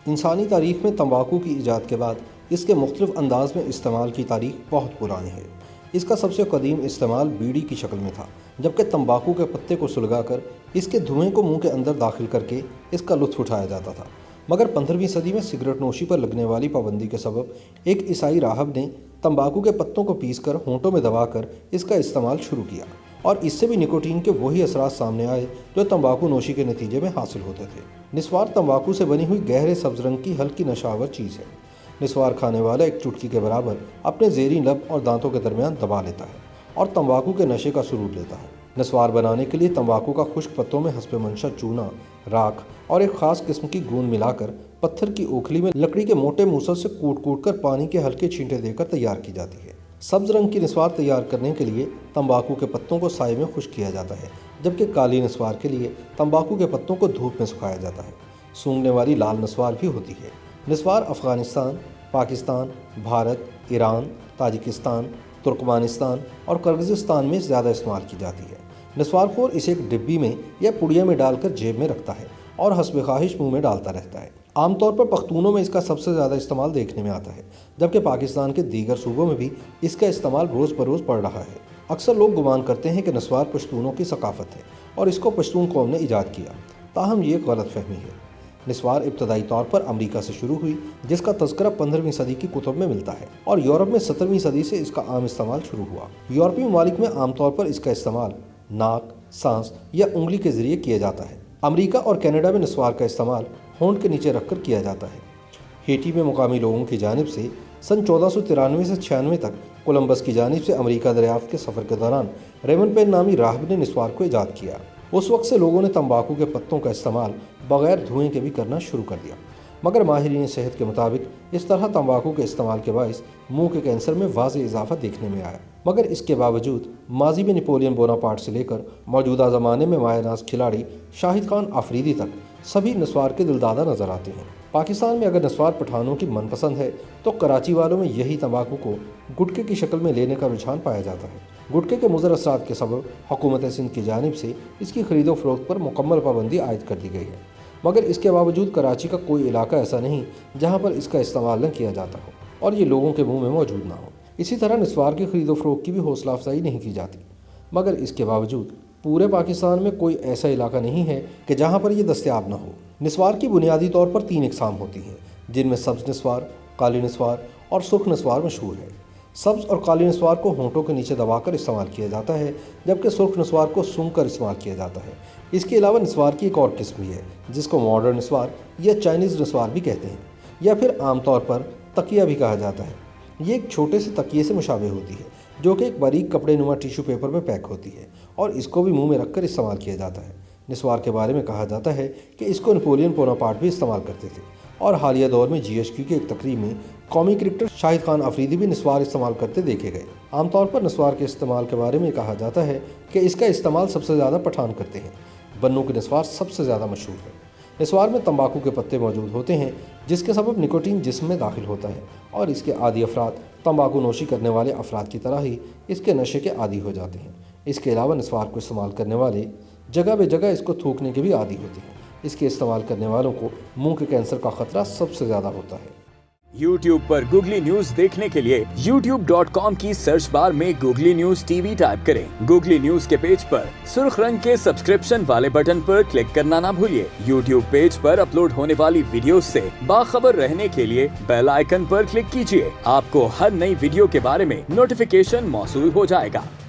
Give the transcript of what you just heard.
انسانی تاریخ میں تمباکو کی ایجاد کے بعد اس کے مختلف انداز میں استعمال کی تاریخ بہت پرانی ہے۔ اس کا سب سے قدیم استعمال بیڑی کی شکل میں تھا، جبکہ تمباکو کے پتے کو سلگا کر اس کے دھوئیں کو منہ کے اندر داخل کر کے اس کا لطف اٹھایا جاتا تھا۔ مگر 15ویں صدی میں سگریٹ نوشی پر لگنے والی پابندی کے سبب ایک عیسائی راہب نے تمباکو کے پتوں کو پیس کر ہونٹوں میں دبا کر اس کا استعمال شروع کیا، اور اس سے بھی نکوٹین کے وہی اثرات سامنے آئے جو تمباکو نوشی کے نتیجے میں حاصل ہوتے تھے۔ نسوار تمباکو سے بنی ہوئی گہرے سبز رنگ کی ہلکی نشاور چیز ہے۔ نسوار کھانے والا ایک چٹکی کے برابر اپنے زیریں لب اور دانتوں کے درمیان دبا لیتا ہے اور تمباکو کے نشے کا سرور لیتا ہے۔ نسوار بنانے کے لیے تمباکو کا خشک پتوں میں حسب منشا چونا، راکھ اور ایک خاص قسم کی گوند ملا کر پتھر کی اوکھلی میں لکڑی کے موٹے موصل سے کوٹ کوٹ کر پانی کے ہلکے چھینٹے دے کر تیار کی جاتی ہے۔ سبز رنگ کی نسوار تیار کرنے کے لیے تمباکو کے پتوں کو سائے میں خشک کیا جاتا ہے، جبکہ کالی نسوار کے لیے تمباکو کے پتوں کو دھوپ میں سکھایا جاتا ہے۔ سونگھنے والی لال نسوار بھی ہوتی ہے۔ نسوار افغانستان، پاکستان، بھارت، ایران، تاجکستان، ترکمانستان اور کرغزستان میں زیادہ استعمال کی جاتی ہے۔ نسوار خور اسے ایک ڈبی میں یا پڑیا میں ڈال کر جیب میں رکھتا ہے اور حسب خواہش منہ میں ڈالتا رہتا ہے۔ عام طور پر پختونوں میں اس کا سب سے زیادہ استعمال دیکھنے میں آتا ہے، جبکہ پاکستان کے دیگر صوبوں میں بھی اس کا استعمال روز بروز بڑھ رہا ہے۔ اکثر لوگ گمان کرتے ہیں کہ نسوار پشتونوں کی ثقافت ہے اور اس کو پشتون قوم نے ایجاد کیا، تاہم یہ غلط فہمی ہے۔ نسوار ابتدائی طور پر امریکہ سے شروع ہوئی، جس کا تذکرہ 15ویں صدی کی کتب میں ملتا ہے، اور یورپ میں 17ویں صدی سے اس کا عام استعمال شروع ہوا۔ یورپی ممالک میں عام طور پر اس کا استعمال ناک، سانس یا انگلی کے ذریعے کیا جاتا ہے۔ امریکہ اور کینیڈا میں نسوار کا استعمال ہونٹ کے نیچے رکھ کر کیا جاتا ہے۔ ہیٹی میں مقامی لوگوں کی جانب سے سن 1493 سے 96 تک کولمبس کی جانب سے امریکہ دریافت کے سفر کے دوران ریمن پین نامی راہب نے نسوار کو ایجاد کیا۔ اس وقت سے لوگوں نے تمباکو کے پتوں کا استعمال بغیر دھوئیں کے بھی کرنا شروع کر دیا، مگر ماہرین صحت کے مطابق اس طرح تمباکو کے استعمال کے باعث منہ کے کینسر میں واضح اضافہ دیکھنے میں آیا۔ مگر اس کے باوجود ماضی میں نپولین بوناپارٹ سے لے کر موجودہ زمانے میں مایہ ناز کھلاڑی شاہد خان آفریدی تک سبھی نسوار کے دلدادہ نظر آتے ہیں۔ پاکستان میں اگر نسوار پٹھانوں کی من پسند ہے تو کراچی والوں میں یہی تمباکو کو گٹکے کی شکل میں لینے کا رجحان پایا جاتا ہے۔ گٹکے کے مضر اثرات کے سبب حکومت سندھ کی جانب سے اس کی خرید و فروخت پر مکمل پابندی عائد کر دی گئی ہے، مگر اس کے باوجود کراچی کا کوئی علاقہ ایسا نہیں جہاں پر اس کا استعمال نہ کیا جاتا ہو اور یہ لوگوں کے منہ میں موجود نہ ہو۔ اسی طرح نسوار کی خرید و فروخت کی بھی حوصلہ افزائی نہیں کی جاتی، مگر اس کے باوجود پورے پاکستان میں کوئی ایسا علاقہ نہیں ہے کہ جہاں پر یہ دستیاب نہ ہو۔ نسوار کی بنیادی طور پر 3 اقسام ہوتی ہیں، جن میں سبز نسوار، کالی نسوار اور سرخ نسوار مشہور ہے۔ سبز اور کالی نسوار کو ہونٹوں کے نیچے دبا کر استعمال کیا جاتا ہے، جبکہ سرخ نسوار کو سونگھ کر استعمال کیا جاتا ہے۔ اس کے علاوہ نسوار کی ایک اور قسم بھی ہے، جس کو ماڈرن نسوار یا چائنیز نسوار بھی کہتے ہیں، یا پھر عام طور پر تکیہ بھی کہا جاتا ہے۔ یہ ایک چھوٹے سے تکیے سے مشابہ ہوتی ہے، جو کہ ایک باریک کپڑے نما ٹیشو پیپر میں پیک ہوتی ہے، اور اس کو بھی منہ میں رکھ کر استعمال کیا جاتا ہے۔ نسوار کے بارے میں کہا جاتا ہے کہ اس کو نپولین بوناپارٹ بھی استعمال کرتے تھے، اور حالیہ دور میں GHQ کی ایک تقریب میں قومی کرکٹر شاہد خان آفریدی بھی نسوار استعمال کرتے دیکھے گئے۔ عام طور پر نسوار کے استعمال کے بارے میں کہا جاتا ہے کہ اس کا استعمال سب سے زیادہ پٹھان کرتے ہیں۔ بنوں کی نسوار سب سے زیادہ مشہور ہے۔ نسوار میں تمباکو کے پتے موجود ہوتے ہیں، جس کے سبب نکوٹین جسم میں داخل ہوتا ہے، اور اس کے عادی افراد تمباکو نوشی کرنے والے افراد کی طرح ہی اس کے نشے کے عادی ہو جاتے ہیں۔ اس کے علاوہ نسوار کو استعمال کرنے والے جگہ بے جگہ اس کو تھوکنے کے بھی عادی ہوتے ہیں۔ اس کے استعمال کرنے والوں کو منہ کے کینسر کا خطرہ سب سے زیادہ ہوتا ہے۔ YouTube پر گوگلی نیوز دیکھنے کے لیے youtube.com کی سرچ بار میں گوگلی نیوز TV ٹائپ کریں۔ گوگلی نیوز کے پیج پر سرخ رنگ کے سبسکرپشن والے بٹن پر کلک کرنا نہ بھولیے۔ YouTube پیج پر اپلوڈ ہونے والی ویڈیوز سے باخبر رہنے کے لیے بیل آئیکن پر کلک کیجیے۔ آپ کو ہر نئی ویڈیو کے بارے میں نوٹیفیکیشن موصول ہو جائے گا۔